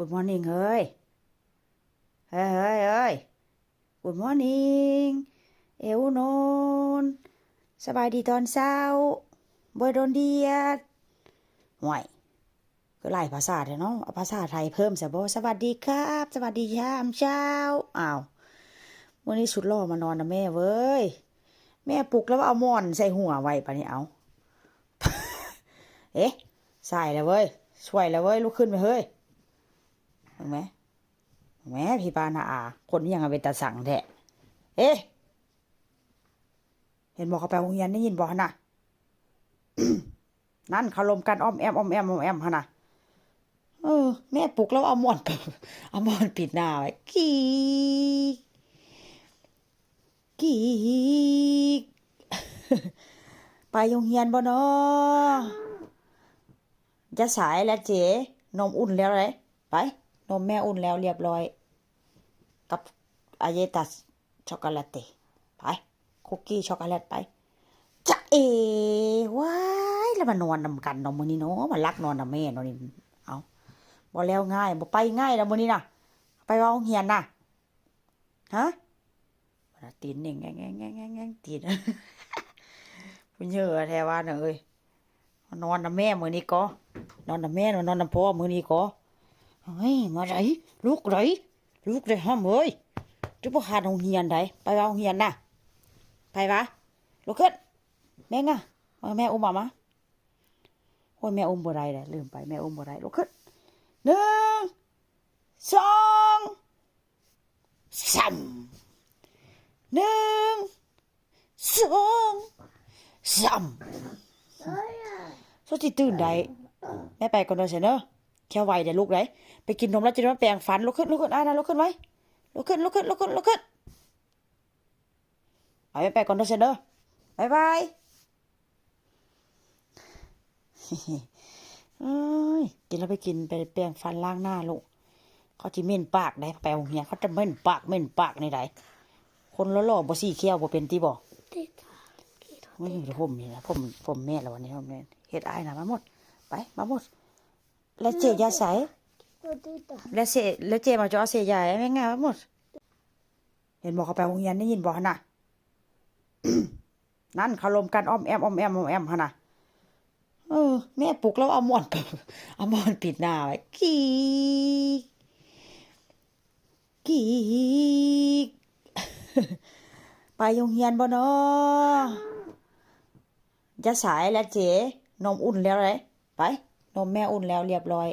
Good morning เฮ้ยเฮ้ย Good morning เอวนนสบายดีตอนเช้าบ่โดนเดียดห่วยก็หลายภาษาเนาะเอาภาษาไทยเพิ่มซะบ่สวัสดีครับสวัสดียามเช้าอ้าวมื้อนี้สุดหล่อมานอนนะแม่เว้ยแม่ปลุกแล้วเอาหมอนใส่หัวไว้ปะนี่เอา เอ๊ะใส่แล้วเว้ยช่วยแล้วเว้ยลุกขึ้นไปเฮ้ยเห็นไหมพี่ปานาอาคนยังเอาเป็นตาสั่งแท้เอ๊ะเห็นบอกเขาไปโรงเรียนได้ยินบอกน่ะ นั่นเขาลมกันอ้อมแอมหะนะแม่ปลุกแล้วเอาหมอน เอาหมอนปิดหน้าไว้กีก ไปโรงเรียนบ่เนาะจะสายแล้วเจ๊นมอุ่นแล้วเลยไปนมแม่อุ่นแล้วเรียบร้อยกับอาเยตัสช็อกโกแลตไปคุกกี้ช็อกโกแลตไปจะว้ายแล้วมานอนนำกันเนาะมื้อนี้เนาะมาลักนอนนำแม่เนาะนี่เอาบ่แล้วง่ายบ่ไปง่ายแล้วมื้อนี้น่ะไปโรงเรียนน่ะฮะตีนนี่แงตีน พุ่นเยอะแท้ว่าน่ะเอ้ยนอนนำแม่มื้อนี้ก็นอนนำแม่นอนนำพ่อมื้อนี้ก็เฮ้ยมาไหนลูกได้ห้ามเอ้ยจะบ่ขาดโรงเรียนไดไปโรงเรียนน่ะไปวะลุกขึ้นแม่งอ่ะแม่อุ้มมาโอ้ยแม่อุ้มบ่ได้เลยลืมไปแม่อุ้มบ่ได้ลุกขึ้น1 2 3 1 2 3สุดที่ตื่นได้แม่ไปก่อนเด้อเสียเนอะแค่ไหวเดี๋ยวลูกได้ไปกินนมแล้วจะมาแปรงฟันลุกขึ้นนะลุกขึ้นไว้ลุกขึ้นไปก่อนเด้อเสียเนอะบ๊ายบายเอ้ยกินแล้วไปกินไปแปรงฟันล้างหน้าลูกเขาจะเหม็นปากได้ไปโรงเรียนเขาจะเหม็นปากในใดคนหล่อๆบ่ซี่เขี้ยวบ่เป็นติบ่ไม่เห็นผมนี่นะผมแม่แล้ววันนี้ผมแม่เฮ็ดอ้ายนะมาหมดไปมาหมดแล้วเจ๊ยาใสแล้วเจ๊มาจ่อเสียยายแม่งามาหมดเห็นบอกเขาไปโรงเรียนได้ยินบ่น่ะ นั่นเขาลมกันอ้อมแอมหะนะแม่ปลุกแล้วเอาหมอน เอาหมอนปิดหน้าไว้กีก ไปโรงเรียนบ่เนาะจะสายแล้วเจ๊นมอุ่นแล้วเลยไปนมแม่อุ่นแล้วเรียบร้อย